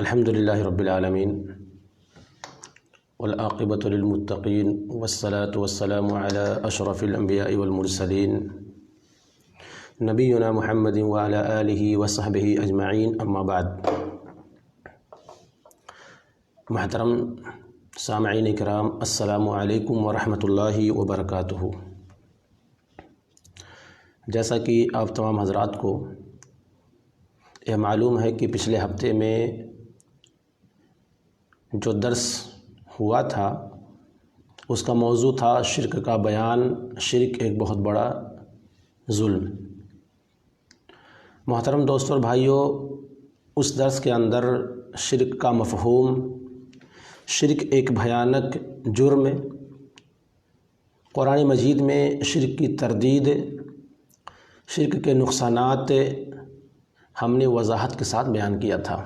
الحمد للہ رب العالمین والعاقبۃ للمتقین والصلاة والسلام علی اشرف الانبیاء والمرسلین نبینا محمد وعلی آلہ وصحبہ اجمعین، اما بعد۔ محترم سامعین کرام، السلام علیکم ورحمۃ اللہ وبرکاتہ۔ جیسا کہ آپ تمام حضرات کو یہ معلوم ہے کہ پچھلے ہفتے میں جو درس ہوا تھا اس کا موضوع تھا شرک کا بیان، شرک ایک بہت بڑا ظلم۔ محترم دوستوں اور بھائیوں، اس درس کے اندر شرک کا مفہوم، شرک ایک بھیانک جرم، قرآن مجید میں شرک کی تردید، شرک کے نقصانات ہم نے وضاحت کے ساتھ بیان کیا تھا۔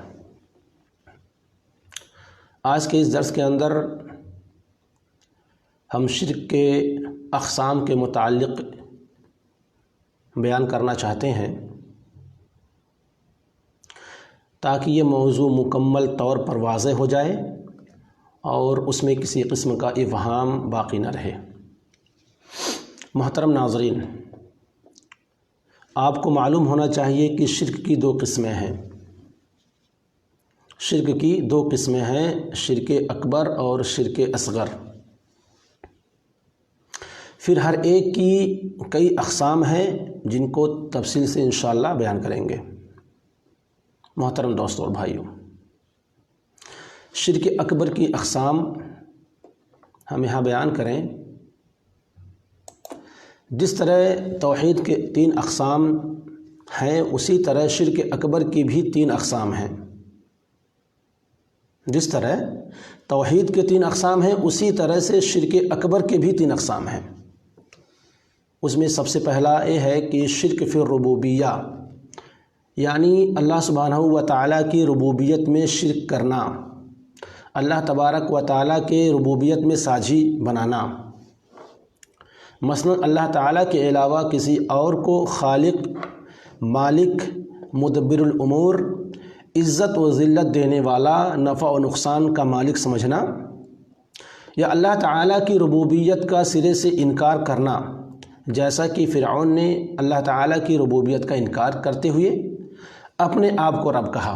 آج کے اس درس کے اندر ہم شرک کے اقسام کے متعلق بیان کرنا چاہتے ہیں تاکہ یہ موضوع مکمل طور پر واضح ہو جائے اور اس میں کسی قسم کا ابہام باقی نہ رہے۔ محترم ناظرین، آپ کو معلوم ہونا چاہیے کہ شرک کی دو قسمیں ہیں۔ شرک کی دو قسمیں ہیں، شرک اکبر اور شرک اصغر۔ پھر ہر ایک کی کئی اقسام ہیں جن کو تفصیل سے انشاءاللہ بیان کریں گے۔ محترم دوستوں اور بھائیوں، شرک اکبر کی اقسام ہم یہاں بیان کریں۔ جس طرح توحید کے 3 اقسام ہیں، اسی طرح شرک اکبر کی بھی 3 اقسام ہیں۔ جس طرح توحید کے 3 اقسام ہیں، اسی طرح سے شرک اکبر کے بھی 3 اقسام ہیں۔ اس میں سب سے پہلا یہ ہے کہ شرک فی الربوبیہ، یعنی اللہ سبحانہ و تعالیٰ کی ربوبیت میں شرک کرنا، اللہ تبارک و تعالیٰ کے ربوبیت میں ساجی بنانا۔ مثلا اللہ تعالیٰ کے علاوہ کسی اور کو خالق، مالک، مدبر الامور، عزت و ذلت دینے والا، نفع و نقصان کا مالک سمجھنا، یا اللہ تعالیٰ کی ربوبیت کا سرے سے انکار کرنا، جیسا کہ فرعون نے اللہ تعالیٰ کی ربوبیت کا انکار کرتے ہوئے اپنے آپ کو رب کہا،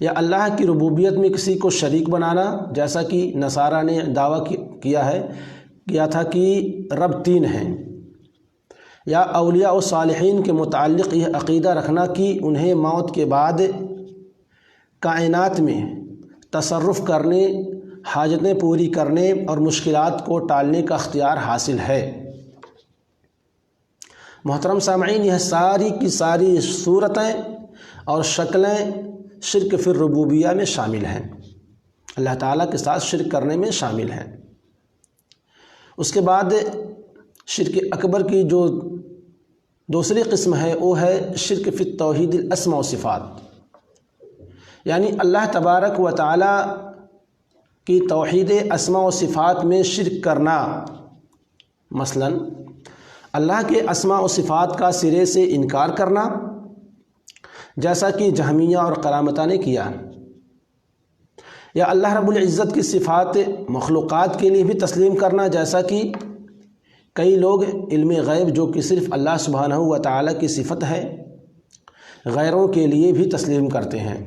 یا اللہ کی ربوبیت میں کسی کو شریک بنانا، جیسا کہ نصارہ نے دعویٰ کیا تھا کہ رب 3 ہیں، یا اولیاء و صالحین کے متعلق یہ عقیدہ رکھنا کہ انہیں موت کے بعد کائنات میں تصرف کرنے، حاجتیں پوری کرنے اور مشکلات کو ٹالنے کا اختیار حاصل ہے۔ محترم سامعین، یہ ساری کی ساری صورتیں اور شکلیں شرک فی الربوبیہ میں شامل ہیں، اللہ تعالیٰ کے ساتھ شرک کرنے میں شامل ہیں۔ اس کے بعد شرک اکبر کی جو دوسری قسم ہے وہ ہے شرک فی توحید الاسماء و صفات، یعنی اللہ تبارک و تعالیٰ کی توحید اسماء و صفات میں شرک کرنا۔ مثلا اللہ کے اسماء و صفات کا سرے سے انکار کرنا، جیسا کہ جہمیہ اور قرامطہ نے کیا، یا اللہ رب العزت کی صفات مخلوقات کے لیے بھی تسلیم کرنا، جیسا کہ کئی لوگ علم غیب جو کہ صرف اللہ سبحانہ و تعالیٰ کی صفت ہے، غیروں کے لیے بھی تسلیم کرتے ہیں،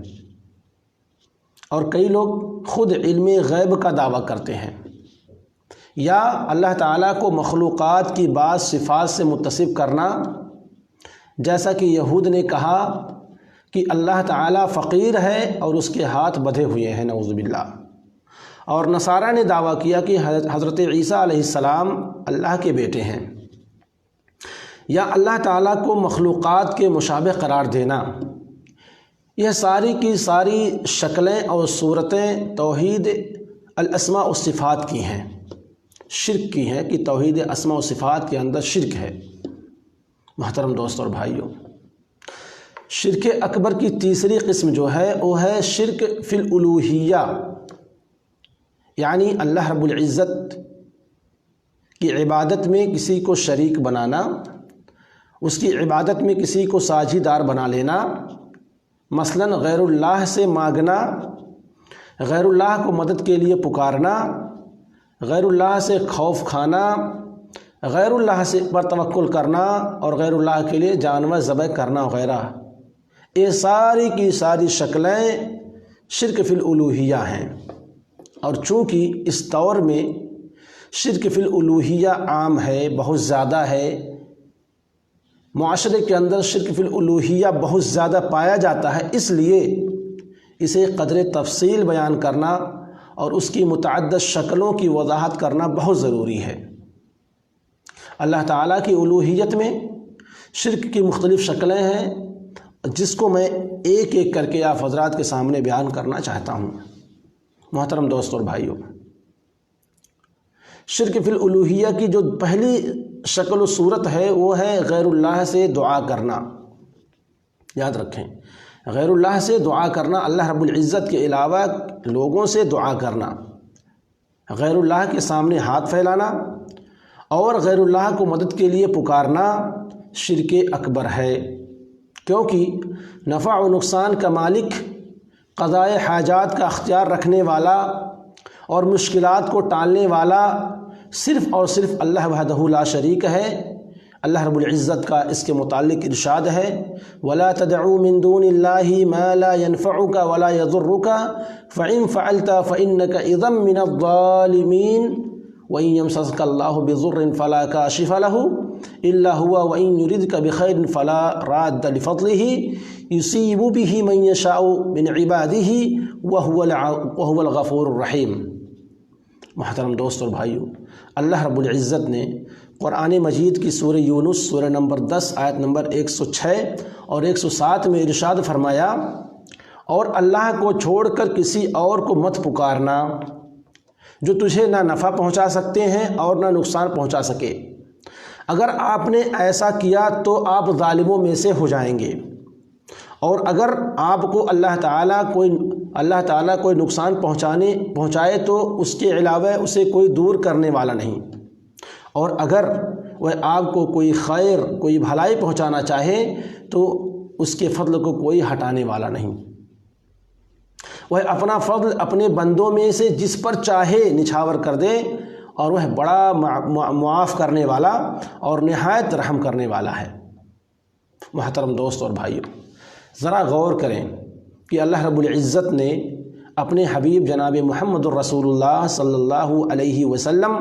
اور کئی لوگ خود علم غیب کا دعویٰ کرتے ہیں، یا اللہ تعالیٰ کو مخلوقات کی بعض صفات سے متصف کرنا، جیسا کہ یہود نے کہا کہ اللہ تعالیٰ فقیر ہے اور اس کے ہاتھ بدھے ہوئے ہیں، نعوذ باللہ، اور نصارہ نے دعویٰ کیا کہ حضرت عیسیٰ علیہ السلام اللہ کے بیٹے ہیں، یا اللہ تعالیٰ کو مخلوقات کے مشابہ قرار دینا۔ یہ ساری کی ساری شکلیں اور صورتیں توحید الاسماء و صفات کی ہیں، شرک کی ہیں، کہ توحید اسماء و صفات کے اندر شرک ہے۔ محترم دوستوں اور بھائیوں، شرک اکبر کی تیسری قسم جو ہے وہ ہے شرک فی الالوہیہ، یعنی اللہ رب العزت کی عبادت میں کسی کو شریک بنانا، اس کی عبادت میں کسی کو ساجھی دار بنا لینا، مثلاً غیر اللہ سے مانگنا، غیر اللہ کو مدد کے لیے پکارنا، غیر اللہ سے خوف کھانا، غیر اللہ سے پر توکل کرنا اور غیر اللہ کے لیے جانور ذبح کرنا وغیرہ، یہ ساری کی ساری شکلیں شرک فی الالوہیہ ہیں۔ اور چونکہ اس دور میں شرک فی الالوہیہ عام ہے، بہت زیادہ ہے، معاشرے کے اندر شرک فی الالوہیہ بہت زیادہ پایا جاتا ہے، اس لیے اسے قدر تفصیل بیان کرنا اور اس کی متعدد شکلوں کی وضاحت کرنا بہت ضروری ہے۔ اللہ تعالیٰ کی الوہیت میں شرک کی مختلف شکلیں ہیں، جس کو میں ایک ایک کر کے آپ حضرات کے سامنے بیان کرنا چاہتا ہوں۔ محترم دوستوں اور بھائیوں، شرک فی الالوہیہ کی جو پہلی شکل و صورت ہے وہ ہے غیر اللہ سے دعا کرنا۔ یاد رکھیں، غیر اللہ سے دعا کرنا، اللہ رب العزت کے علاوہ لوگوں سے دعا کرنا، غیر اللہ کے سامنے ہاتھ پھیلانا اور غیر اللہ کو مدد کے لیے پکارنا شرک اکبر ہے، کیونکہ نفع و نقصان کا مالک، قضائے حاجات کا اختیار رکھنے والا اور مشکلات کو ٹالنے والا صرف اور صرف اللہ وحدہ لا شریک ہے۔ اللہ رب العزت کا اس کے متعلق ارشاد ہے، وَلَا تَدْعُوا مِن دُونِ اللَّهِ مَا لَا يَنفَعُكَ وَلَا يَضُرُّكَ فَإِن فَعَلْتَ فَإِنَّكَ إِذًا مِّنَ الظَّالِمِينَ وَإِن يَمْسَسْكَ اللَّهُ بِضُرٍّ فَلَا كَاشِفَ لَهُ إِلَّا هُوَ وَإِن يُرِدْكَ بِخَيْرٍ فَلَا رَادَّ لِفَضْلِهِ يُصِيبُ بِهِ مَن يَشَاءُ مِنْ عِبَادِهِ وَهُوَ الْغَفُورُ الرَّحِيمُ۔ محترم دوست اور بھائیو، اللہ رب العزت نے قرآن مجید کی سورہ یونس سورہ نمبر 10 آیت نمبر 106 اور 107 میں ارشاد فرمایا، اور اللہ کو چھوڑ کر کسی اور کو مت پکارنا جو تجھے نہ نفع پہنچا سکتے ہیں اور نہ نقصان پہنچا سکے، اگر آپ نے ایسا کیا تو آپ ظالموں میں سے ہو جائیں گے، اور اگر آپ کو اللہ تعالیٰ کوئی نقصان پہنچائے تو اس کے علاوہ اسے کوئی دور کرنے والا نہیں، اور اگر وہ آپ کو کوئی خیر کوئی بھلائی پہنچانا چاہے تو اس کے فضل کو کوئی ہٹانے والا نہیں۔ وہ اپنا فضل اپنے بندوں میں سے جس پر چاہے نچھاور کر دے، اور وہ بڑا معاف کرنے والا اور نہایت رحم کرنے والا ہے۔ محترم دوست اور بھائیوں، ذرا غور کریں کہ اللہ رب العزت نے اپنے حبیب جناب محمد الرسول اللہ صلی اللہ علیہ وسلم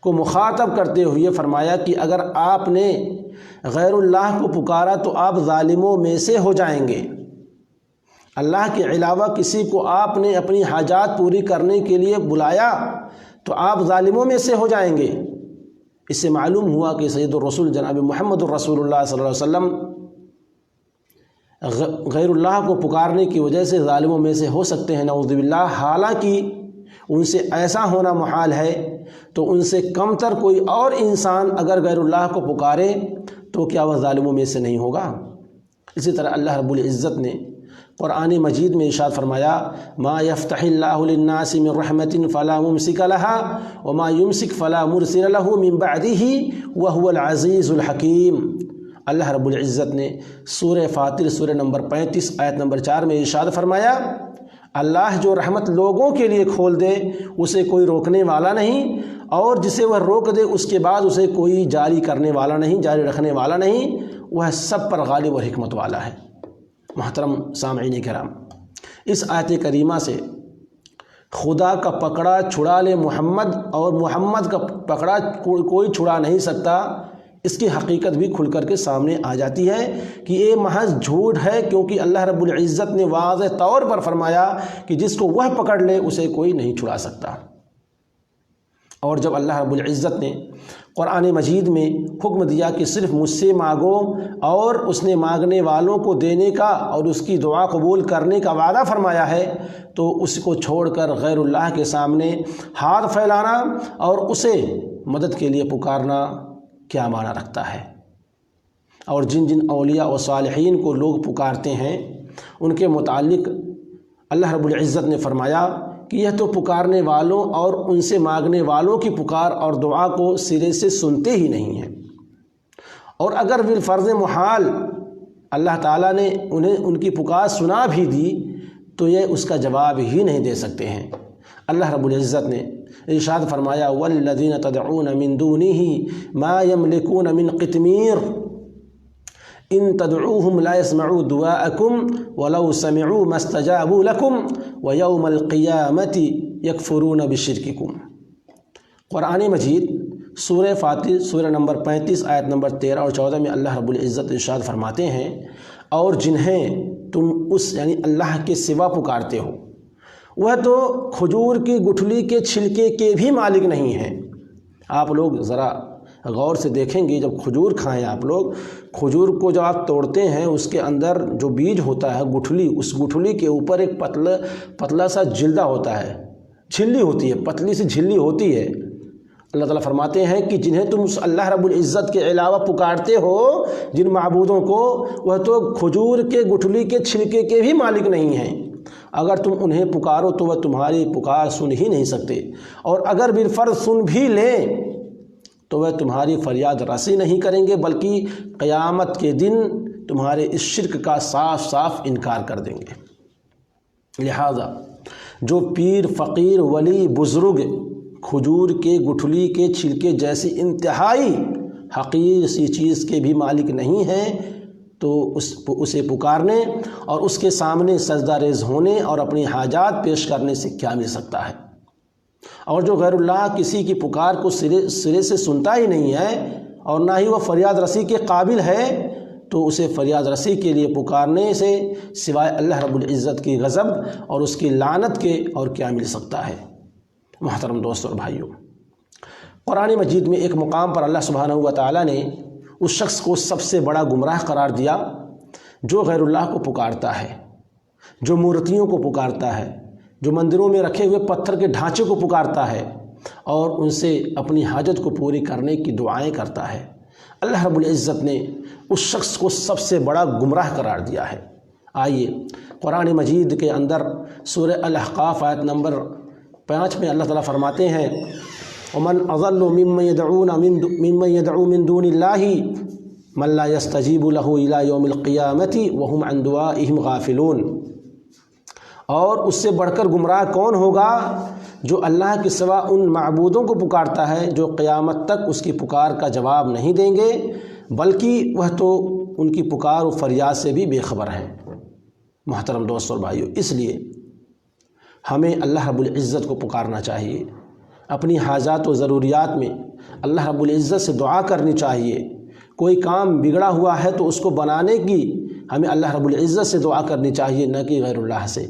کو مخاطب کرتے ہوئے فرمایا کہ اگر آپ نے غیر اللہ کو پکارا تو آپ ظالموں میں سے ہو جائیں گے، اللہ کے علاوہ کسی کو آپ نے اپنی حاجات پوری کرنے کے لیے بلایا تو آپ ظالموں میں سے ہو جائیں گے۔ اس سے معلوم ہوا کہ سید الرسول جناب محمد الرسول اللہ صلی اللہ علیہ وسلم غیر اللہ کو پکارنے کی وجہ سے ظالموں میں سے ہو سکتے ہیں، نعوذ باللہ، حالانکہ ان سے ایسا ہونا محال ہے، تو ان سے کم تر کوئی اور انسان اگر غیر اللہ کو پکارے تو کیا وہ ظالموں میں سے نہیں ہوگا؟ اسی طرح اللہ رب العزت نے قرآن مجید میں ارشاد فرمایا، ما یفتح اللہ للناس من رحمت فلا ممسک لها وما یمسک فلا مرسل له من بعدہ وهو العزیز الحکیم۔ اللہ رب العزت نے سورہ فاطر سورہ نمبر 35 آیت نمبر 4 میں ارشاد فرمایا، اللہ جو رحمت لوگوں کے لیے کھول دے اسے کوئی روکنے والا نہیں، اور جسے وہ روک دے اس کے بعد اسے کوئی جاری کرنے والا نہیں، جاری رکھنے والا نہیں، وہ سب پر غالب اور حکمت والا ہے۔ محترم سامعین کرام، اس آیت کریمہ سے خدا کا پکڑا چھڑا لے محمد، اور محمد کا پکڑا کوئی چھڑا نہیں سکتا، اس کی حقیقت بھی کھل کر کے سامنے آ جاتی ہے کہ یہ محض جھوٹ ہے، کیونکہ اللہ رب العزت نے واضح طور پر فرمایا کہ جس کو وہ پکڑ لے اسے کوئی نہیں چھڑا سکتا۔ اور جب اللہ رب العزت نے قرآن مجید میں حکم دیا کہ صرف مجھ سے مانگو، اور اس نے مانگنے والوں کو دینے کا اور اس کی دعا قبول کرنے کا وعدہ فرمایا ہے، تو اس کو چھوڑ کر غیر اللہ کے سامنے ہاتھ پھیلانا اور اسے مدد کے لیے پکارنا کیا معنی رکھتا ہے؟ اور جن جن اولیاء و صالحین کو لوگ پکارتے ہیں ان کے متعلق اللہ رب العزت نے فرمایا کہ یہ تو پکارنے والوں اور ان سے مانگنے والوں کی پکار اور دعا کو سرے سے سنتے ہی نہیں ہیں، اور اگر بالفرض محال اللہ تعالیٰ نے انہیں ان کی پکار سنا بھی دی تو یہ اس کا جواب ہی نہیں دے سکتے ہیں۔ اللہ رب العزت نے ارشاد فرمایا والذین تدعون من دونہ ما یملکون من قطمیر ان تدعوهم لا يسمعوا دعاءکم ولو سمعوا ما استجابوا لکم ویوم القیامة یکفرون بشرککم۔ قرآن مجید سورہ فاطر سورہ نمبر 35 آیت نمبر 13 اور 14 میں اللہ رب العزت ارشاد فرماتے ہیں اور جنہیں تم اس یعنی اللہ کے سوا پکارتے ہو وہ تو کھجور کی گٹھلی کے چھلکے کے بھی مالک نہیں ہیں۔ آپ لوگ ذرا غور سے دیکھیں گے، جب کھجور کھائیں آپ لوگ، کھجور کو جب آپ توڑتے ہیں اس کے اندر جو بیج ہوتا ہے گٹھلی، اس گٹھلی کے اوپر ایک پتلا سا جلدہ ہوتا ہے، جھلی ہوتی ہے، پتلی سی جھلی ہوتی ہے۔ اللہ تعالیٰ فرماتے ہیں کہ جنہیں تم اللہ رب العزت کے علاوہ پکارتے ہو، جن معبودوں کو، وہ تو کھجور کے گٹھلی کے چھلکے کے بھی مالک نہیں ہیں۔ اگر تم انہیں پکارو تو وہ تمہاری پکار سن ہی نہیں سکتے، اور اگر بالفرض سن بھی لیں تو وہ تمہاری فریاد رسی نہیں کریں گے، بلکہ قیامت کے دن تمہارے اس شرک کا صاف صاف انکار کر دیں گے۔ لہذا جو پیر، فقیر، ولی، بزرگ کھجور کے گٹھلی کے چھلکے جیسی انتہائی حقیر سی چیز کے بھی مالک نہیں ہیں، تو اسے پکارنے اور اس کے سامنے سجدہ ریز ہونے اور اپنی حاجات پیش کرنے سے کیا مل سکتا ہے؟ اور جو غیر اللہ کسی کی پکار کو سرے سے سنتا ہی نہیں ہے اور نہ ہی وہ فریاد رسی کے قابل ہے، تو اسے فریاد رسی کے لیے پکارنے سے سوائے اللہ رب العزت کی غضب اور اس کی لعنت کے اور کیا مل سکتا ہے؟ محترم دوستوں اور بھائیوں، قرآن مجید میں ایک مقام پر اللہ سبحانہ و تعالیٰ نے اس شخص کو سب سے بڑا گمراہ قرار دیا جو غیر اللہ کو پکارتا ہے، جو مورتیوں کو پکارتا ہے، جو مندروں میں رکھے ہوئے پتھر کے ڈھانچے کو پکارتا ہے اور ان سے اپنی حاجت کو پوری کرنے کی دعائیں کرتا ہے۔ اللہ رب العزت نے اس شخص کو سب سے بڑا گمراہ قرار دیا ہے۔ آئیے قرآن مجید کے اندر سورہ الاحقاف آیت نمبر 5 میں اللہ تعالیٰ فرماتے ہیں ومن اضل ممن يدعو من دون الله من لا يستجيب له الى يوم القيامة وهم عن دعائهم غافلون۔ اور اس سے بڑھ کر گمراہ کون ہوگا جو اللہ کے سوا ان معبودوں کو پکارتا ہے جو قیامت تک اس کی پکار کا جواب نہیں دیں گے، بلکہ وہ تو ان کی پکار و فریاد سے بھی بے خبر ہیں۔ محترم دوستوں اور بھائیوں، اس لیے ہمیں اللہ رب العزت کو پکارنا چاہیے، اپنی حاجات و ضروریات میں اللہ رب العزت سے دعا کرنی چاہیے۔ کوئی کام بگڑا ہوا ہے تو اس کو بنانے کی ہمیں اللہ رب العزت سے دعا کرنی چاہیے، نہ کہ غیر اللہ سے۔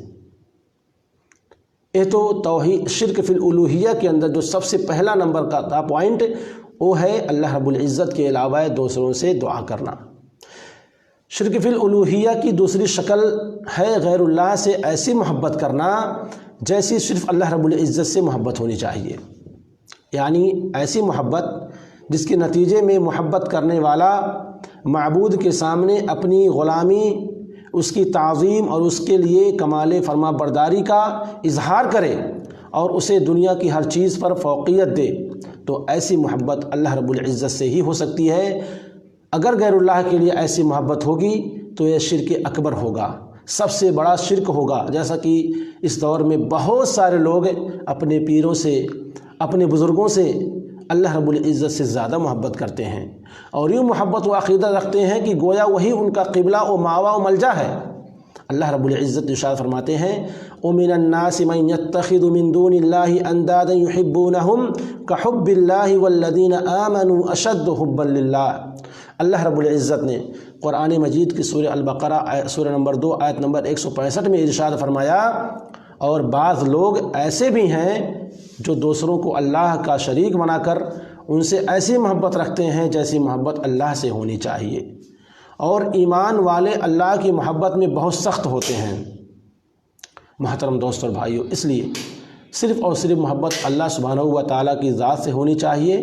یہ تو توحید شرک فی الالوہیہ کے اندر جو سب سے پہلا نمبر کا تھا پوائنٹ، وہ ہے اللہ رب العزت کے علاوہ دوسروں سے دعا کرنا۔ شرک فی الالوہیہ کی دوسری شکل ہے غیر اللہ سے ایسی محبت کرنا جیسی صرف اللہ رب العزت سے محبت ہونی چاہیے، یعنی ایسی محبت جس کے نتیجے میں محبت کرنے والا معبود کے سامنے اپنی غلامی، اس کی تعظیم اور اس کے لیے کمال فرما برداری کا اظہار کرے اور اسے دنیا کی ہر چیز پر فوقیت دے، تو ایسی محبت اللہ رب العزت سے ہی ہو سکتی ہے۔ اگر غیر اللہ کے لیے ایسی محبت ہوگی تو یہ شرک اکبر ہوگا، سب سے بڑا شرک ہوگا، جیسا کہ اس دور میں بہت سارے لوگ اپنے پیروں سے، اپنے بزرگوں سے اللہ رب العزت سے زیادہ محبت کرتے ہیں اور یوں محبت و عقیدہ رکھتے ہیں کہ گویا وہی ان کا قبلہ و ماوا و ملجا ہے۔ اللہ رب العزت ارشاد فرماتے ہیں وَمِنَ النَّاسِ مَن يَتَّخِذُ مِن دُونِ اللَّهِ أَندَادًا يُحِبُّونَهُمْ كَحُبِّ اللَّهِ وَالَّذِينَ آمَنُوا أَشَدُّ حُبًّا لِلَّهِ۔ اللہ رب العزت نے قرآن مجید کی سورہ البقرہ سورہ نمبر 2 آیت نمبر 165 میں ارشاد فرمایا اور بعض لوگ ایسے بھی ہیں جو دوسروں کو اللہ کا شریک بنا کر ان سے ایسی محبت رکھتے ہیں جیسی محبت اللہ سے ہونی چاہیے، اور ایمان والے اللہ کی محبت میں بہت سخت ہوتے ہیں۔ محترم دوستوں اور بھائیوں، اس لیے صرف اور صرف محبت اللہ سبحانہ و تعالیٰ کی ذات سے ہونی چاہیے،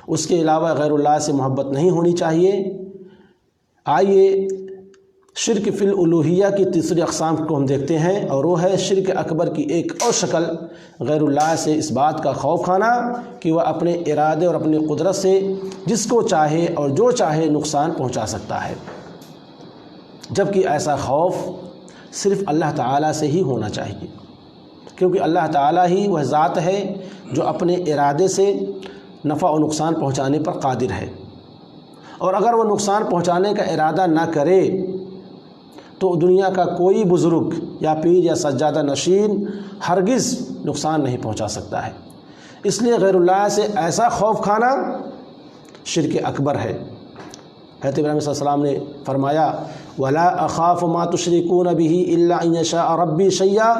اس کے علاوہ غیر اللہ سے محبت نہیں ہونی چاہیے۔ آئیے شرک فی الالوہیہ کی تیسری اقسام کو ہم دیکھتے ہیں، اور وہ ہے شرک اکبر کی ایک اور شکل، غیر اللہ سے اس بات کا خوف کھانا کہ وہ اپنے ارادے اور اپنی قدرت سے جس کو چاہے اور جو چاہے نقصان پہنچا سکتا ہے۔ جبکہ ایسا خوف صرف اللہ تعالیٰ سے ہی ہونا چاہیے، کیونکہ اللہ تعالیٰ ہی وہ ذات ہے جو اپنے ارادے سے نفع و نقصان پہنچانے پر قادر ہے، اور اگر وہ نقصان پہنچانے کا ارادہ نہ کرے تو دنیا کا کوئی بزرگ یا پیر یا سجادہ نشین ہرگز نقصان نہیں پہنچا سکتا ہے۔ اس لیے غیر اللہ سے ایسا خوف کھانا شرک اکبر ہے۔ حضرت ابراہیم صلی اللہ علیہ وسلم نے فرمایا وَلَا أَخَافُ مَا تُشْرِكُونَ بِهِ إِلَّا أَن يَشَاءَ رَبِّي شَيْئًا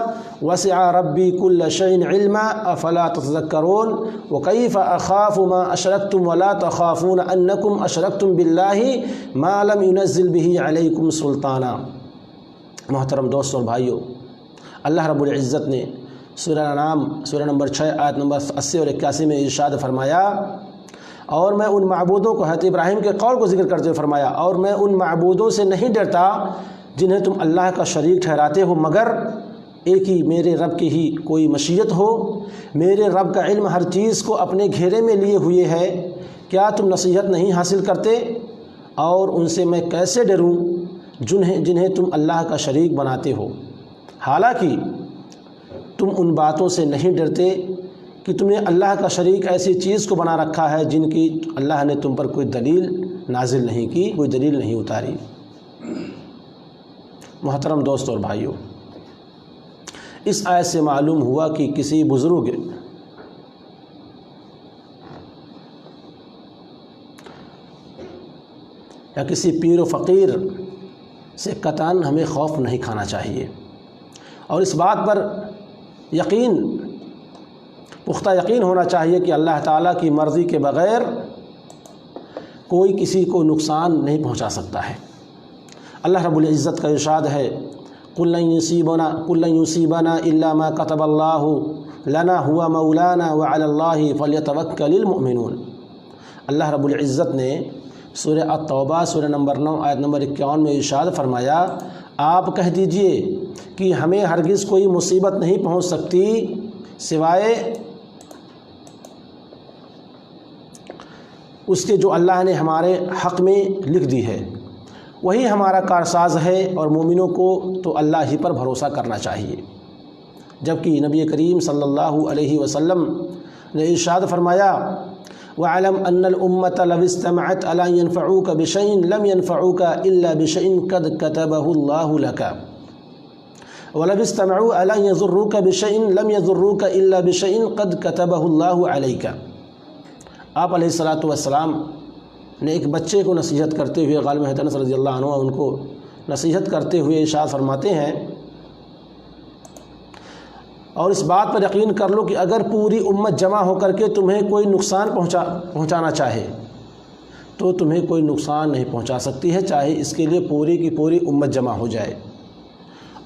وَسِعَ رَبِّي كُلَّ شَيْءٍ عِلْمًا أَفَلَا تَتَذَكَّرُونَ وَكَيْفَ أَخَافُ مَا أَشْرَكْتُمْ وَلَا تَخَافُونَ أَنَّكُمْ أَشْرَكْتُمْ بِاللَّهِ مَا لَمْ يُنَزِّلْ بِهِ عَلَيْكُمْ سُلْطَانًا۔ محترم دوستوں اور بھائیوں، اللہ رب العزت نے سورہ انعام سورہ نمبر 6 آیت نمبر 80 اور 81 میں ارشاد فرمایا، اور میں ان معبودوں کو، حضرت ابراہیم کے قول کو ذکر کرتے ہوئے فرمایا، اور میں ان معبودوں سے نہیں ڈرتا جنہیں تم اللہ کا شریک ٹھہراتے ہو، مگر ایک ہی میرے رب کی ہی کوئی مشیت ہو۔ میرے رب کا علم ہر چیز کو اپنے گھیرے میں لیے ہوئے ہے، کیا تم نصیحت نہیں حاصل کرتے؟ اور ان سے میں کیسے ڈروں جنہیں تم اللہ کا شریک بناتے ہو، حالانکہ تم ان باتوں سے نہیں ڈرتے کہ تم نے اللہ کا شریک ایسی چیز کو بنا رکھا ہے جن کی اللہ نے تم پر کوئی دلیل نازل نہیں کی، کوئی دلیل نہیں اتاری۔ محترم دوستوں اور بھائیوں، اس آیت سے معلوم ہوا کہ کسی بزرگ یا کسی پیر و فقیر سے قطعاً ہمیں خوف نہیں کھانا چاہیے، اور اس بات پر پختہ یقین ہونا چاہیے کہ اللہ تعالیٰ کی مرضی کے بغیر کوئی کسی کو نقصان نہیں پہنچا سکتا ہے۔ اللہ رب العزت کا ارشاد ہے قُل لَن يُصِيبَنَا إِلَّا مَا كَتَبَ اللَّهُ لَنَا هُوَ مَوْلَانَا وَعَلَى اللَّهِ فَلْيَتَوَكَّلِ الْمُؤْمِنُونَ۔ اللہ رب العزت نے سورہ التوبہ سورہ نمبر 9 آیت نمبر 51 میں ارشاد فرمایا، آپ کہہ دیجئے کہ ہمیں ہرگز کوئی مصیبت نہیں پہنچ سکتی سوائے اس کے جو اللہ نے ہمارے حق میں لکھ دی ہے، وہی ہمارا کارساز ہے، اور مومنوں کو تو اللہ ہی پر بھروسہ کرنا چاہیے۔ جبکہ نبی کریم صلی اللہ علیہ وسلم نے ارشاد فرمایا وَعَلَمْ أَنَّ الْأُمَّةَ لَوِ اسْتَمَعَتْ عَلَىٰ أَن يَنفَعُوكَ بِشَيْءٍ لَمْ يَنفَعُوكَ إِلَّا بِشَيْءٍ قَدْ كَتَبَهُ اللَّهُ لَكَ وَلَوِ اسْتَمَعُوا عَلَىٰ أَن يَضُرُّوكَ بِشَيْءٍ لَمْ يَضُرُّوكَ إِلَّا بِشَيْءٍ قَدْ كَتَبَهُ اللَّهُ عَلَيْكَ۔ آپ علیہ الصلاۃ والسلام نے ایک بچے کو نصیحت کرتے ہوئے، غالب حضرت انس رضی اللہ عنہ ان کو نصیحت کرتے ہوئے ارشاد فرماتے ہیں، اور اس بات پر یقین کر لو کہ اگر پوری امت جمع ہو کر کے تمہیں کوئی نقصان پہنچانا چاہے تو تمہیں کوئی نقصان نہیں پہنچا سکتی ہے، چاہے اس کے لیے پوری کی پوری امت جمع ہو جائے،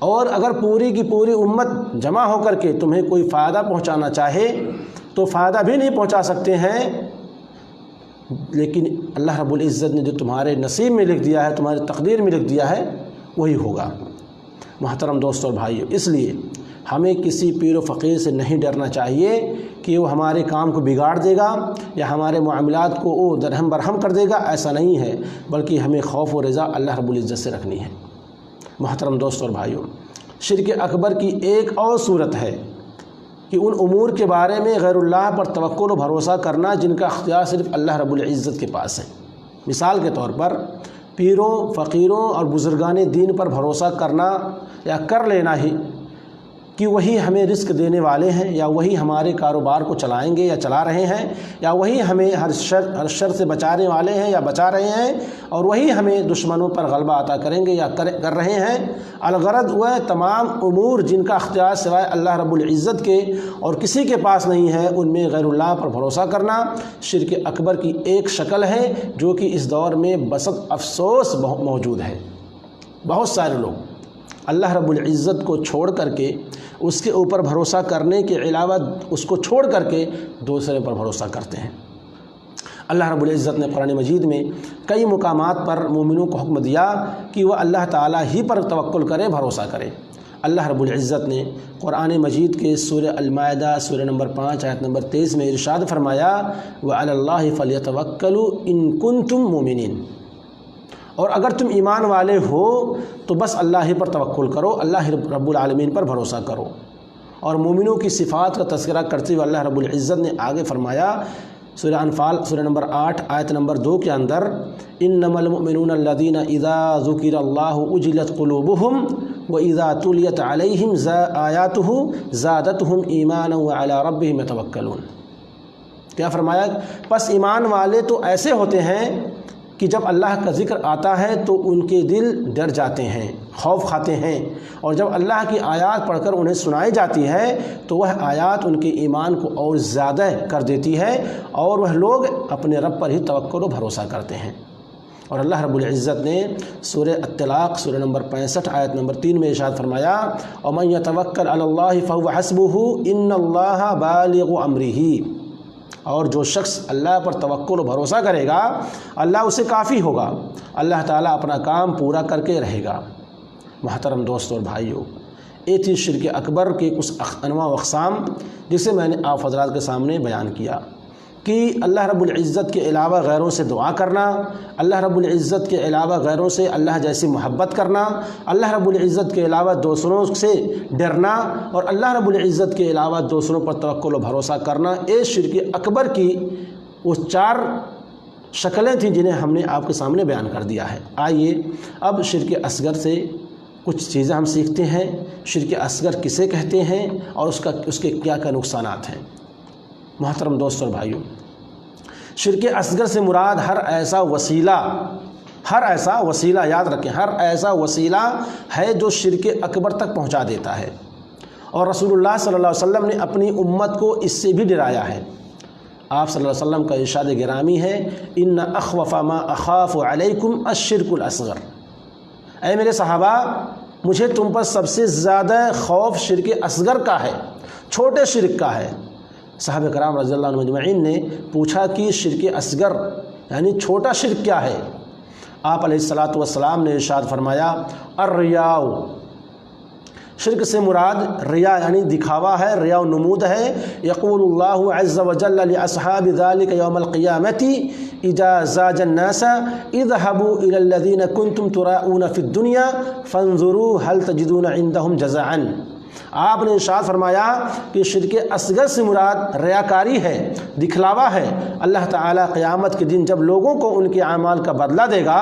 اور اگر پوری کی پوری امت جمع ہو کر کے تمہیں کوئی فائدہ پہنچانا چاہے تو فائدہ بھی نہیں پہنچا سکتے ہیں، لیکن اللہ رب العزت نے جو تمہارے نصیب میں لکھ دیا ہے، تمہاری تقدیر میں لکھ دیا ہے، وہی ہوگا۔ محترم دوستوں اور بھائیوں، اس لیے ہمیں کسی پیر و فقیر سے نہیں ڈرنا چاہیے کہ وہ ہمارے کام کو بگاڑ دے گا یا ہمارے معاملات کو وہ درہم برہم کر دے گا، ایسا نہیں ہے، بلکہ ہمیں خوف و رضا اللہ رب العزت سے رکھنی ہے۔ محترم دوستوں اور بھائیوں، شرک اکبر کی ایک اور صورت ہے کہ ان امور کے بارے میں غیر اللہ پر توکل و بھروسہ کرنا جن کا اختیار صرف اللہ رب العزت کے پاس ہے۔ مثال کے طور پر پیروں، فقیروں اور بزرگان دین پر بھروسہ کرنا یا کر لینا ہی کہ وہی ہمیں رزق دینے والے ہیں، یا وہی ہمارے کاروبار کو چلائیں گے یا چلا رہے ہیں، یا وہی ہمیں ہر شر سے بچانے والے ہیں یا بچا رہے ہیں، اور وہی ہمیں دشمنوں پر غلبہ عطا کریں گے یا کر رہے ہیں۔ الغرض وہ تمام امور جن کا اختیار سوائے اللہ رب العزت کے اور کسی کے پاس نہیں ہے، ان میں غیر اللہ پر بھروسہ کرنا شرک اکبر کی ایک شکل ہے، جو کہ اس دور میں بسط افسوس موجود ہے۔ بہت سارے لوگ اللہ رب العزت کو چھوڑ کر کے، اس کے اوپر بھروسہ کرنے کے علاوہ اس کو چھوڑ کر کے دوسرے پر بھروسہ کرتے ہیں۔ اللہ رب العزت نے قرآن مجید میں کئی مقامات پر مومنوں کو حکم دیا کہ وہ اللہ تعالیٰ ہی پر توکل کرے، بھروسہ کرے۔ اللہ رب العزت نے قرآن مجید کے سورہ المائدہ سورہ نمبر 5 آیت نمبر 23 میں ارشاد فرمایا وَعَلَى اللَّهِ فَلْيَتَوَكَّلُوا إِن كُنتُم مُؤْمِنِينَ، اور اگر تم ایمان والے ہو تو بس اللہ ہی پر توکل کرو، اللہ رب العالمین پر بھروسہ کرو۔ اور مومنوں کی صفات کا تذکرہ کرتے ہوئے اللہ رب العزت نے آگے فرمایا سورہ انفال سورہ نمبر 8 آیت نمبر 2 کے اندر، انما المؤمنون الذین اذا ذکر اللہ وجلت قلوبہم واذا تلیت علیہم آیاتہ زادتہم ایمانا وعلی ربہم یتوکلون۔ کیا فرمایا؟ پس ایمان والے تو ایسے ہوتے ہیں کہ جب اللہ کا ذکر آتا ہے تو ان کے دل ڈر جاتے ہیں، خوف کھاتے ہیں، اور جب اللہ کی آیات پڑھ کر انہیں سنائی جاتی ہے تو وہ آیات ان کے ایمان کو اور زیادہ کر دیتی ہے، اور وہ لوگ اپنے رب پر ہی توکل و بھروسہ کرتے ہیں۔ اور اللہ رب العزت نے سورہ الطلاق سورہ نمبر 65 آیت نمبر 3 میں ارشاد فرمایا، وَمَن يَتَوَكَّلْ عَلَى اللَّهِ فَهُوَ حَسْبُهُ إِنَّ اللَّهَ بَالِغُ أَمْرِهِ۔ اور جو شخص اللہ پر توکل و بھروسہ کرے گا اللہ اسے کافی ہوگا، اللہ تعالیٰ اپنا کام پورا کر کے رہے گا۔ محترم دوستوں اور بھائیوں، یہ تھی شرک اکبر کے کچھ انواع و اقسام جسے میں نے آپ حضرات کے سامنے بیان کیا کہ اللہ رب العزت کے علاوہ غیروں سے دعا کرنا، اللہ رب العزت کے علاوہ غیروں سے اللہ جیسی محبت کرنا، اللہ رب العزت کے علاوہ دوسروں سے ڈرنا، اور اللہ رب العزت کے علاوہ دوسروں پر توکل و بھروسہ کرنا، یہ شرک اکبر کی وہ 4 شکلیں تھیں جنہیں ہم نے آپ کے سامنے بیان کر دیا ہے۔ آئیے اب شرک اصغر سے کچھ چیزیں ہم سیکھتے ہیں، شرک اصغر کسے کہتے ہیں اور اس کے کیا کیا نقصانات ہیں۔ محترم دوستوں اور بھائیوں، شرک اصغر سے مراد ہر ایسا وسیلہ یاد رکھیں، ہر ایسا وسیلہ ہے جو شرک اکبر تک پہنچا دیتا ہے، اور رسول اللہ صلی اللہ علیہ وسلم نے اپنی امت کو اس سے بھی ڈرایا ہے۔ آپ صلی اللہ علیہ وسلم کا ارشاد گرامی ہے، ان اخوف ما اخاف علیکم الشرک الاصغر۔ اے میرے صحابہ، مجھے تم پر سب سے زیادہ خوف شرک اصغر کا ہے، چھوٹے شرک کا ہے۔ صحابہ کرام رضی اللہ عنہم اجمعین نے پوچھا کہ شرک اصغر یعنی چھوٹا شرک کیا ہے؟ آپ علیہ الصلاۃ والسلام نے ارشاد فرمایا، الریاء، شرک سے مراد ریا یعنی دکھاوا ہے، ریا و نمود ہے۔ یقول اللہ عز وجل لاصحاب ذلك یوم القیامۃ اذا زاج الناس اذهبوا الى الذين كنتم تراؤون في الدنيا فانظروا هل تجدون عندهم جزاء۔ آپ نے ارشاد فرمایا کہ شرک اصغر سے مراد ریاکاری ہے، دکھلاوا ہے۔ اللہ تعالیٰ قیامت کے دن جب لوگوں کو ان کے اعمال کا بدلہ دے گا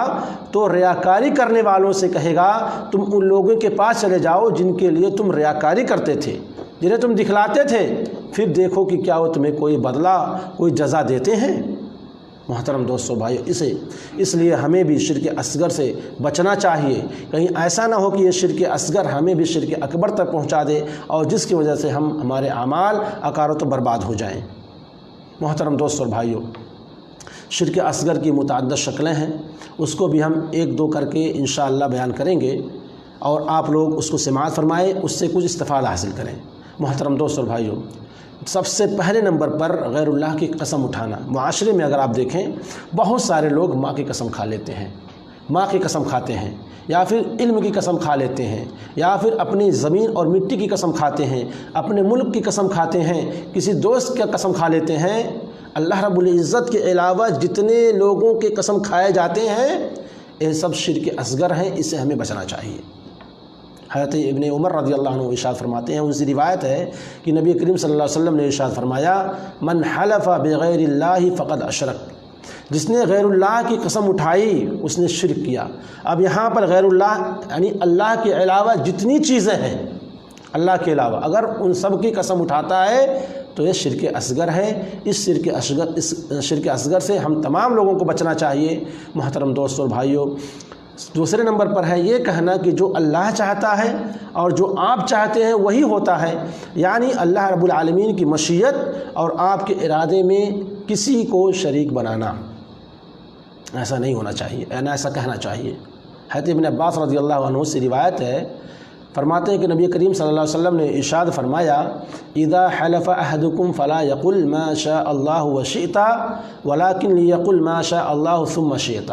تو ریاکاری کرنے والوں سے کہے گا، تم ان لوگوں کے پاس چلے جاؤ جن کے لیے تم ریاکاری کرتے تھے، جنہیں تم دکھلاتے تھے، پھر دیکھو کہ کیا وہ تمہیں کوئی بدلہ، کوئی جزا دیتے ہیں۔ محترم دوستو بھائیو، اس لیے ہمیں بھی شرک اصغر سے بچنا چاہیے، کہیں ایسا نہ ہو کہ یہ شرک اصغر ہمیں بھی شرک اکبر تک پہنچا دے اور جس کی وجہ سے ہمارے اعمال اکارت و برباد ہو جائیں۔ محترم دوستو اور بھائیو، شرک اصغر کی متعدد شکلیں ہیں، اس کو بھی ہم 1-2 کر کے انشاءاللہ بیان کریں گے، اور آپ لوگ اس کو سماعت فرمائیں، اس سے کچھ استفادہ حاصل کریں۔ محترم دوستو اور بھائیو، سب سے پہلے نمبر پر غیر اللہ کی قسم اٹھانا۔ معاشرے میں اگر آپ دیکھیں بہت سارے لوگ ماں کی قسم کھا لیتے ہیں، ماں کی قسم کھاتے ہیں، یا پھر علم کی قسم کھا لیتے ہیں، یا پھر اپنی زمین اور مٹی کی قسم کھاتے ہیں، اپنے ملک کی قسم کھاتے ہیں، کسی دوست کی قسم کھا لیتے ہیں۔ اللہ رب العزت کے علاوہ جتنے لوگوں کے قسم کھائے جاتے ہیں یہ سب شرک اصغر ہیں، اس سے ہمیں بچنا چاہیے۔ حضرت ابن عمر رضی اللہ عنہ ارشاد فرماتے ہیں، ان سے روایت ہے کہ نبی کریم صلی اللہ علیہ وسلم نے ارشاد فرمایا، من حلف بغیر اللہ فقد اشرک، جس نے غیر اللہ کی قسم اٹھائی اس نے شرک کیا۔ اب یہاں پر غیر اللہ یعنی اللہ کے علاوہ جتنی چیزیں ہیں، اللہ کے علاوہ اگر ان سب کی قسم اٹھاتا ہے تو یہ شرک اصغر ہے۔ اس شرک اصغر سے ہم تمام لوگوں کو بچنا چاہیے۔ محترم دوستوں اور بھائیوں، دوسرے نمبر پر ہے یہ کہنا کہ جو اللہ چاہتا ہے اور جو آپ چاہتے ہیں وہی ہوتا ہے، یعنی اللہ رب العالمین کی مشیت اور آپ کے ارادے میں کسی کو شریک بنانا، ایسا نہیں ہونا چاہیے، ایسا کہنا چاہیے۔ حضرت ابن عباس رضی اللہ عنہ سے روایت ہے، فرماتے ہیں کہ نبی کریم صلی اللہ علیہ وسلم نے ارشاد فرمایا، اذا حلف احدکم فلا یقل ما شاء اللہ وشئت ولکن لیقل ما شاء اللہ ثم شئت۔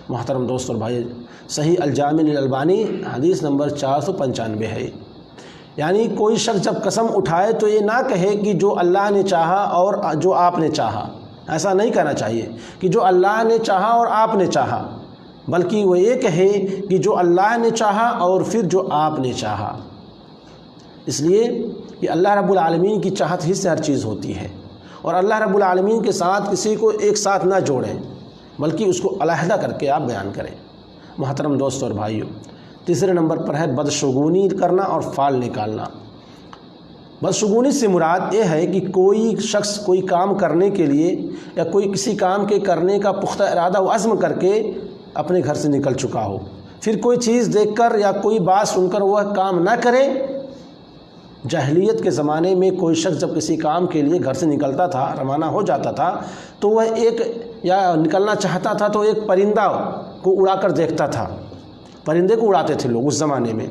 محترم دوست اور بھائی، صحیح الجامع الالبانی حدیث نمبر 495 ہے، یعنی کوئی شخص جب قسم اٹھائے تو یہ نہ کہے کہ جو اللہ نے چاہا اور جو آپ نے چاہا، ایسا نہیں کہنا چاہیے کہ جو اللہ نے چاہا اور آپ نے چاہا، بلکہ وہ یہ کہے کہ جو اللہ نے چاہا اور پھر جو آپ نے چاہا، اس لیے کہ اللہ رب العالمین کی چاہت ہی سے ہر چیز ہوتی ہے، اور اللہ رب العالمین کے ساتھ کسی کو ایک ساتھ نہ جوڑیں بلکہ اس کو علیحدہ کر کے آپ بیان کریں۔ محترم دوستوں اور بھائیوں، تیسرے نمبر پر ہے بدشگونی کرنا اور فال نکالنا۔ بدشگونی سے مراد یہ ہے کہ کوئی شخص کوئی کام کرنے کے لیے یا کوئی کسی کام کے کرنے کا پختہ ارادہ و عزم کر کے اپنے گھر سے نکل چکا ہو، پھر کوئی چیز دیکھ کر یا کوئی بات سن کر وہ کام نہ کرے۔ جاہلیت کے زمانے میں کوئی شخص جب کسی کام کے لیے گھر سے نکلتا تھا، روانہ ہو جاتا تھا، تو وہ یا نکلنا چاہتا تھا تو ایک پرندہ کو اڑا کر دیکھتا تھا۔ پرندے کو اڑاتے تھے لوگ اس زمانے میں،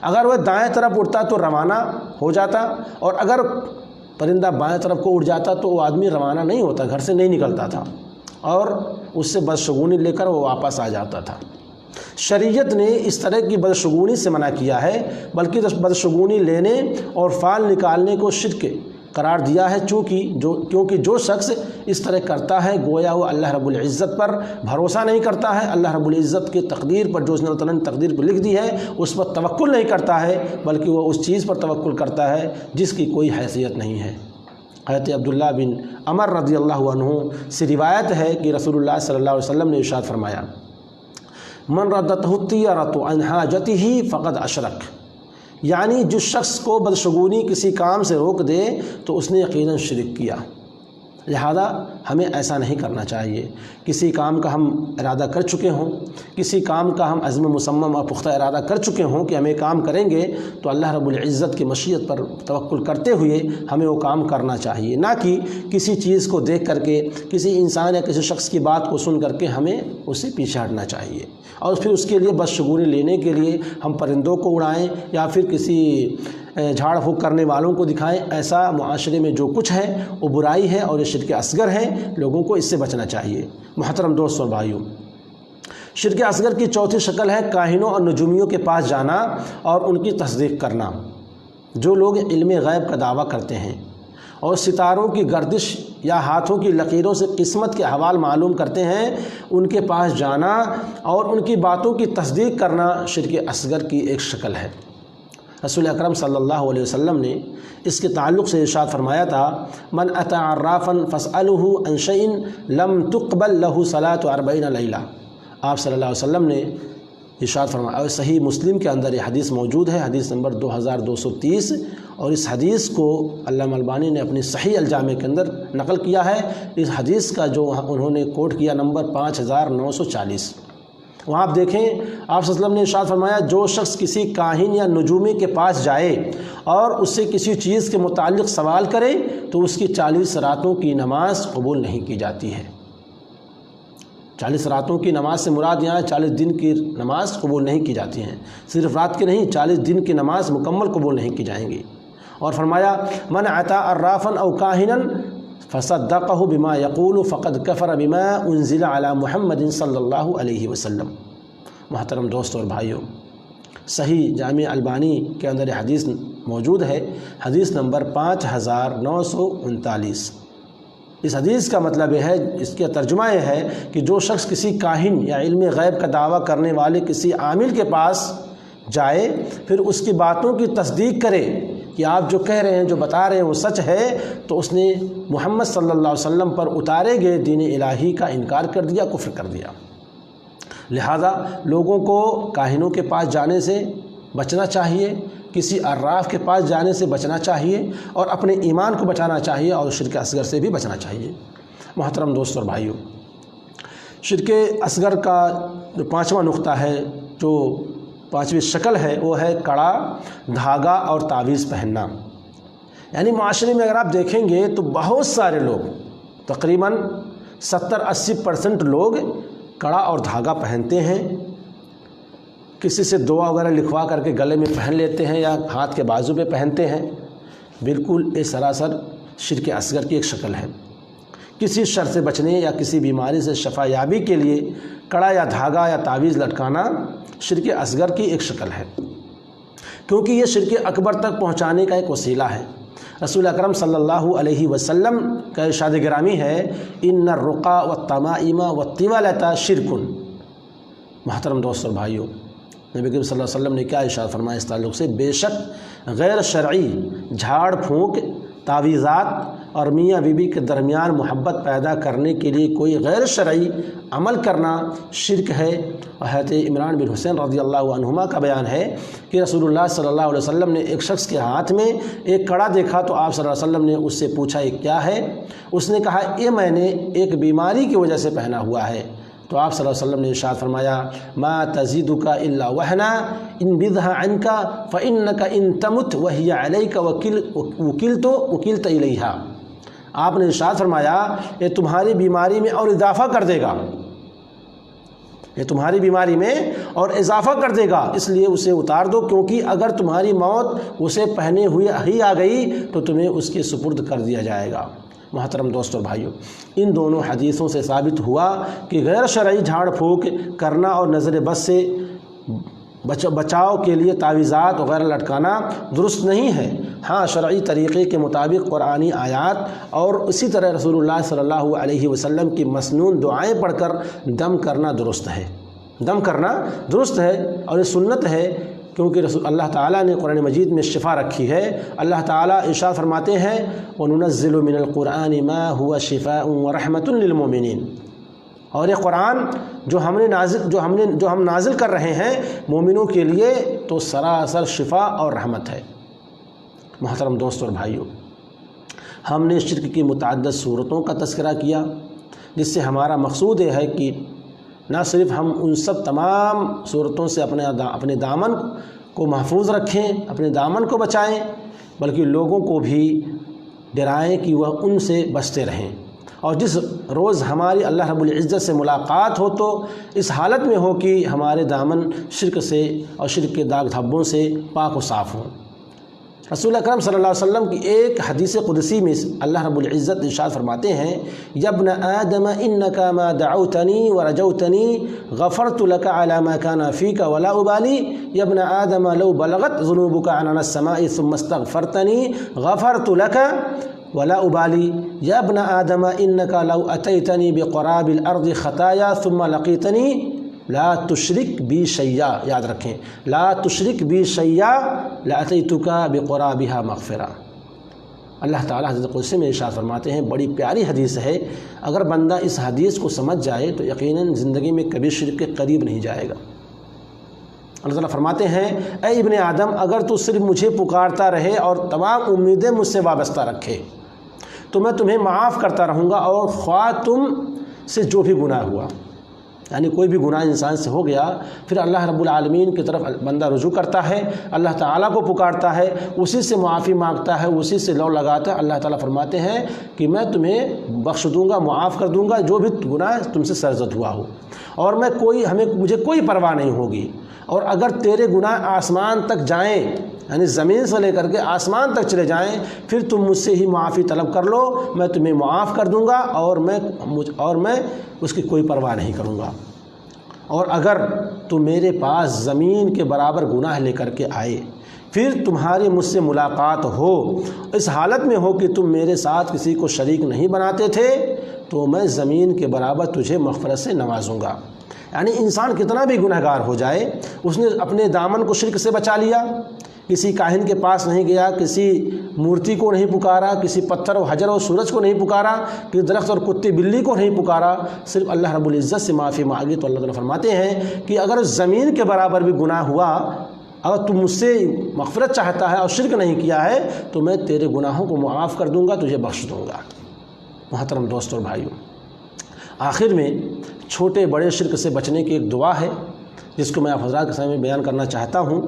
اگر وہ دائیں طرف اڑتا تو روانہ ہو جاتا، اور اگر پرندہ بائیں طرف کو اڑ جاتا تو وہ آدمی روانہ نہیں ہوتا، گھر سے نہیں نکلتا تھا، اور اس سے بدشگونی لے کر وہ واپس آ جاتا تھا۔ شریعت نے اس طرح کی بدشگونی سے منع کیا ہے، بلکہ بدشگونی لینے اور فال نکالنے کو شرک قرار دیا ہے، کیونکہ جو شخص اس طرح کرتا ہے گویا وہ اللہ رب العزت پر بھروسہ نہیں کرتا ہے، اللہ رب العزت کی تقدیر پر جو اس نے اللہ تعالیٰ نے تقدیر پر لکھ دی ہے اس پر توکل نہیں کرتا ہے، بلکہ وہ اس چیز پر توکل کرتا ہے جس کی کوئی حیثیت نہیں ہے۔ حضرت عبداللہ بن عمر رضی اللہ عنہ سے روایت ہے کہ رسول اللہ صلی اللہ علیہ وسلم نے ارشاد فرمایا، من ردتہ الطیرۃ عن حاجتہ فقد اشرک، یعنی جس شخص کو بدشگونی کسی کام سے روک دے تو اس نے یقیناً شرک کیا۔ لہذا ہمیں ایسا نہیں کرنا چاہیے۔ کسی کام کا ہم ارادہ کر چکے ہوں، کسی کام کا ہم عزم مصمم اور پختہ ارادہ کر چکے ہوں کہ ہم یہ کام کریں گے، تو اللہ رب العزت کی مشیت پر توکل کرتے ہوئے ہمیں وہ کام کرنا چاہیے، نہ کہ کسی چیز کو دیکھ کر کے، کسی انسان یا کسی شخص کی بات کو سن کر کے ہمیں اس سے پیچھے ہٹنا چاہیے، اور پھر اس کے لیے بدشگونی لینے کے لیے ہم پرندوں کو اڑائیں یا پھر کسی جھاڑ پھونک کرنے والوں کو دکھائیں۔ ایسا معاشرے میں جو کچھ ہے وہ برائی ہے اور یہ شرک اصغر ہے، لوگوں کو اس سے بچنا چاہیے۔ محترم دوستوں اور بھائیوں، شرک اصغر کی چوتھی شکل ہے کاہنوں اور نجومیوں کے پاس جانا اور ان کی تصدیق کرنا۔ جو لوگ علم غیب کا دعویٰ کرتے ہیں اور ستاروں کی گردش یا ہاتھوں کی لکیروں سے قسمت کے احوال معلوم کرتے ہیں، ان کے پاس جانا اور ان کی باتوں کی تصدیق کرنا شرک اصغر کی ایک شکل ہے۔ رسول اکرم صلی اللہ علیہ وسلم نے اس کے تعلق سے ارشاد فرمایا تھا، من اتی عرافا فاسألہ عن شیء لم تقبل لہ صلاۃ 40 لیلہ۔ آپ صلی اللہ علیہ وسلم نے ارشاد فرمایا، اور صحیح مسلم کے اندر یہ حدیث موجود ہے، حدیث نمبر 2230، اور اس حدیث کو علامہ البانی نے اپنی صحیح الجامع کے اندر نقل کیا ہے۔ اس حدیث کا جو انہوں نے کوٹ کیا نمبر 5940، وہاں آپ دیکھیں آپ صلی اللہ علیہ وسلم نے ارشاد فرمایا، جو شخص کسی کاہن یا نجومی کے پاس جائے اور اس سے کسی چیز کے متعلق سوال کرے تو اس کی 40 راتوں کی نماز قبول نہیں کی جاتی ہے۔ 40 راتوں کی نماز سے مراد یہاں 40 دن کی نماز قبول نہیں کی جاتی ہیں، صرف رات کی نہیں، 40 دن کی نماز مکمل قبول نہیں کی جائیں گی۔ اور فرمایا، من اتی عرافا او کاہنا فصدقہ بما یقول فقد کفر بما انزل علی محمد صلی اللہ علیہ وسلم۔ محترم دوستوں اور بھائیوں، صحیح جامع البانی کے اندر یہ حدیث موجود ہے، حدیث نمبر 5939۔ اس حدیث کا مطلب یہ ہے، اس کا ترجمہ یہ ہے کہ جو شخص کسی کاہن یا علم غیب کا دعویٰ کرنے والے کسی عامل کے پاس جائے، پھر اس کی باتوں کی تصدیق کرے کہ آپ جو کہہ رہے ہیں، جو بتا رہے ہیں وہ سچ ہے، تو اس نے محمد صلی اللہ علیہ وسلم پر اتارے گئے دین الہی کا انکار کر دیا، کفر کر دیا۔ لہذا لوگوں کو کاہنوں کے پاس جانے سے بچنا چاہیے، کسی عراف کے پاس جانے سے بچنا چاہیے، اور اپنے ایمان کو بچانا چاہیے، اور شرک اصغر سے بھی بچنا چاہیے۔ محترم دوستوں اور بھائیوں، شرک اصغر کا جو 5واں نقطہ ہے، جو 5ویں شکل ہے، وہ ہے کڑا، دھاگا اور تعویذ پہننا۔ یعنی معاشرے میں اگر آپ دیکھیں گے تو بہت سارے لوگ، تقریباً 70-80% لوگ کڑا اور دھاگا پہنتے ہیں، کسی سے دعا وغیرہ لکھوا کر کے گلے میں پہن لیتے ہیں یا ہاتھ کے بازو پہ پہنتے ہیں۔ بالکل یہ سراسر شرک اصغر کی ایک شکل ہے۔ کسی شر سے بچنے یا کسی بیماری سے شفا یابی کے لیے کڑا یا دھاگا یا تعویذ لٹکانا شرک اصغر کی ایک شکل ہے، کیونکہ یہ شرک اکبر تک پہنچانے کا ایک وسیلہ ہے۔ رسول اکرم صلی اللہ علیہ وسلم کا ارشاد گرامی ہے، ان الرقا والتمائم والطوالۃ شرک، محترم دوست اور بھائیوں، نبی کریم صلی اللہ علیہ وسلم نے کیا ارشاد فرمایا اس تعلق سے؟ بے شک غیر شرعی جھاڑ پھونک، تعویذات اور میاں بیوی کے درمیان محبت پیدا کرنے کے لیے کوئی غیر شرعی عمل کرنا شرک ہے۔ اور حضرت عمران بن حسین رضی اللہ عنہما کا بیان ہے کہ رسول اللہ صلی اللہ علیہ وسلم نے ایک شخص کے ہاتھ میں ایک کڑا دیکھا تو آپ صلی اللہ علیہ وسلم نے اس سے پوچھا یہ کیا ہے؟ اس نے کہا یہ میں نے ایک بیماری کی وجہ سے پہنا ہوا ہے۔ تو آپ صلی اللہ علیہ وسلم نے ارشاد فرمایا ما تزیدک الا وہنا ان بدھا عنک فانک ان تمت وہی علیک وکلت الیہا۔ آپ نے ارشاد فرمایا یہ تمہاری بیماری میں اور اضافہ کر دے گا، یہ تمہاری بیماری میں اور اضافہ کر دے گا، اس لیے اسے اتار دو، کیونکہ اگر تمہاری موت اسے پہنے ہوئے ہی آ گئی تو تمہیں اس کے سپرد کر دیا جائے گا۔ محترم دوستوں اور بھائیوں، ان دونوں حدیثوں سے ثابت ہوا کہ غیر شرعی جھاڑ پھونک کرنا اور نظر بد سے بچاؤ کے لیے تعویذات وغیرہ لٹکانا درست نہیں ہے۔ ہاں شرعی طریقے کے مطابق قرآنی آیات اور اسی طرح رسول اللہ صلی اللہ علیہ وسلم کی مسنون دعائیں پڑھ کر دم کرنا درست ہے، دم کرنا درست ہے اور یہ سنت ہے، کیونکہ اللہ تعالیٰ نے قرآن مجید میں شفا رکھی ہے۔ اللہ تعالیٰ ارشاد فرماتے ہیں وَنُنَزِّلُ مِنَ الْقُرْآنِ مَا هُوَ شِفَاءٌ وَرَحْمَةٌ لِّلْمُؤْمِنِينَ، اور یہ قرآن جو ہم نازل کر رہے ہیں مومنوں کے لیے تو سراسر شفا اور رحمت ہے۔ محترم دوستوں اور بھائیوں، ہم نے شرک کی متعدد صورتوں کا تذکرہ کیا، جس سے ہمارا مقصود یہ ہے کہ نہ صرف ہم ان سب تمام صورتوں سے اپنے دامن کو محفوظ رکھیں، اپنے دامن کو بچائیں، بلکہ لوگوں کو بھی ڈرائیں کہ وہ ان سے بچتے رہیں، اور جس روز ہماری اللہ رب العزت سے ملاقات ہو تو اس حالت میں ہو کہ ہمارے دامن شرک سے اور شرک کے داغ دھبوں سے پاک و صاف ہوں۔ رسول اکرم صلی اللہ علیہ وسلم کی ایک حدیث قدسی میں اللہ رب العزت ارشاد فرماتے ہیں یا ابن آدم انک ما دعوتنی ورجوتنی غفرت لك على ما كان فيك ولا ابالی یا ابن آدم لو بلغت ذنوبك عنان السماء ثم استغفرتنی غفرت لك ولا ابالی یا ابن آدم انک لو اتیتنی بقراب الارض خطایا ثم لقیتنی لا تشرک بی شیئا، یاد رکھیں لا تشرک بی شیئا لاتیتک بقرابها مغفرہ۔ اللہ تعالیٰ حضرت قدسی میں ارشاد فرماتے ہیں، بڑی پیاری حدیث ہے، اگر بندہ اس حدیث کو سمجھ جائے تو یقیناً زندگی میں کبھی شرک کے قریب نہیں جائے گا۔ اللہ تعالیٰ فرماتے ہیں اے ابن آدم اگر تو صرف مجھے پکارتا رہے اور تمام امیدیں مجھ سے وابستہ رکھے تو میں تمہیں معاف کرتا رہوں گا، اور خواہ تم سے جو بھی گناہ ہوا، یعنی کوئی بھی گناہ انسان سے ہو گیا، پھر اللہ رب العالمین کی طرف بندہ رجوع کرتا ہے، اللہ تعالیٰ کو پکارتا ہے، اسی سے معافی مانگتا ہے، اسی سے لو لگاتا ہے، اللہ تعالیٰ فرماتے ہیں کہ میں تمہیں بخش دوں گا، معاف کر دوں گا جو بھی گناہ تم سے سرزد ہوا ہو، اور مجھے کوئی پرواہ نہیں ہوگی۔ اور اگر تیرے گناہ آسمان تک جائیں، یعنی زمین سے لے کر کے آسمان تک چلے جائیں، پھر تم مجھ سے ہی معافی طلب کر لو، میں تمہیں معاف کر دوں گا، اور میں اس کی کوئی پرواہ نہیں کروں گا۔ اور اگر تم میرے پاس زمین کے برابر گناہ لے کر کے آئے، پھر تمہاری مجھ سے ملاقات ہو اس حالت میں ہو کہ تم میرے ساتھ کسی کو شریک نہیں بناتے تھے، تو میں زمین کے برابر تجھے مغفرت سے نوازوں گا۔ یعنی انسان کتنا بھی گنہگار ہو جائے، اس نے اپنے دامن کو شرک سے بچا لیا، کسی کاہن کے پاس نہیں گیا، کسی مورتی کو نہیں پکارا، کسی پتھر و حجر و سورج کو نہیں پکارا، کسی درخت اور کتے بلی کو نہیں پکارا، صرف اللہ رب العزت سے معافی مانگی، تو اللہ تعالیٰ فرماتے ہیں کہ اگر زمین کے برابر بھی گناہ ہوا، اگر تم مجھ سے مغفرت چاہتا ہے اور شرک نہیں کیا ہے تو میں تیرے گناہوں کو معاف کر دوں گا، تجھے بخش دوں گا۔ محترم دوستوں اور بھائیوں، آخر میں چھوٹے بڑے شرک سے بچنے کی ایک دعا ہے جس کو میں آپ حضرات کے سامنے بیان کرنا چاہتا ہوں۔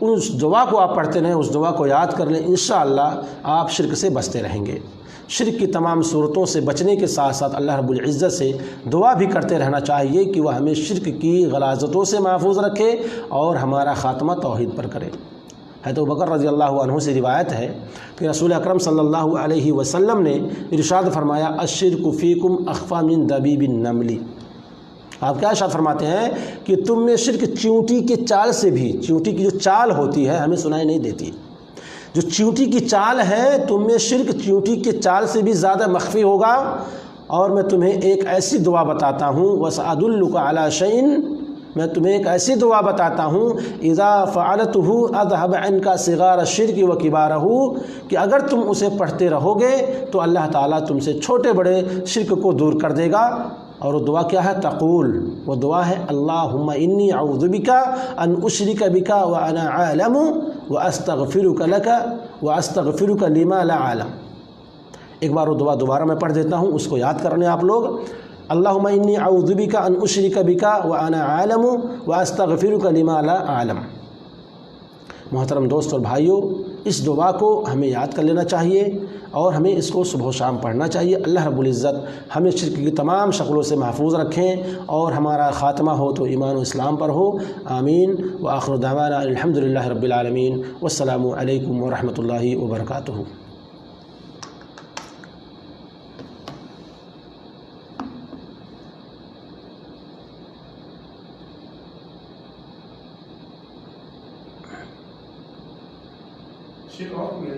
اس دعا کو آپ پڑھتے رہیں، اس دعا کو یاد کر لیں، انشاءاللہ آپ شرک سے بچتے رہیں گے۔ شرک کی تمام صورتوں سے بچنے کے ساتھ ساتھ اللہ رب العزت سے دعا بھی کرتے رہنا چاہیے کہ وہ ہمیں شرک کی غلاظتوں سے محفوظ رکھے اور ہمارا خاتمہ توحید پر کرے۔ حضرت ابوبکر رضی اللہ عنہ سے روایت ہے کہ رسول اکرم صلی اللہ علیہ وسلم نے ارشاد فرمایا الشرک فیکم اخفی من دبیب النمل۔ آپ کیا ارشاد فرماتے ہیں کہ تم میں شرک چیونٹی کے چال سے بھی، چیونٹی کی جو چال ہوتی ہے ہمیں سنائی نہیں دیتی، جو چیونٹی کی چال ہے تم میں شرک چیونٹی کے چال سے بھی زیادہ مخفی ہوگا۔ اور میں تمہیں ایک ایسی دعا بتاتا ہوں وَسَأَدُلُّكَ عَلَى شَيْءٍ میں تمہیں ایک ایسی دعا بتاتا ہوں اذا فعلتہ اذهب عنک صغار الشرک و کبارہ، کہ اگر تم اسے پڑھتے رہو گے تو اللہ تعالیٰ تم سے چھوٹے بڑے شرک کو دور کر دے گا۔ اور وہ دعا کیا ہے؟ تقول، وہ دعا ہے اللہم انی اعوذ بک ان اشرک بک وانا عالم واستغفرک لک واستغفرک لما لا اعلم۔ ایک بار وہ دعا دوبارہ میں پڑھ دیتا ہوں، اس کو یاد کرنے آپ لوگ۔ اللہم انی اعوذ بک ان اشرک بک وانا عالم واستغفرک لما لا اعلم۔ محترم دوست اور بھائیوں، اس دعا کو ہمیں یاد کر لینا چاہیے اور ہمیں اس کو صبح و شام پڑھنا چاہیے۔ اللہ رب العزت ہمیں شرک کی تمام شکلوں سے محفوظ رکھیں اور ہمارا خاتمہ ہو تو ایمان و اسلام پر ہو، آمین۔ وآخر دعوانا الحمدللہ رب العالمین، والسلام علیکم ورحمۃ اللہ وبرکاتہ۔ شیخ آف ہو گیا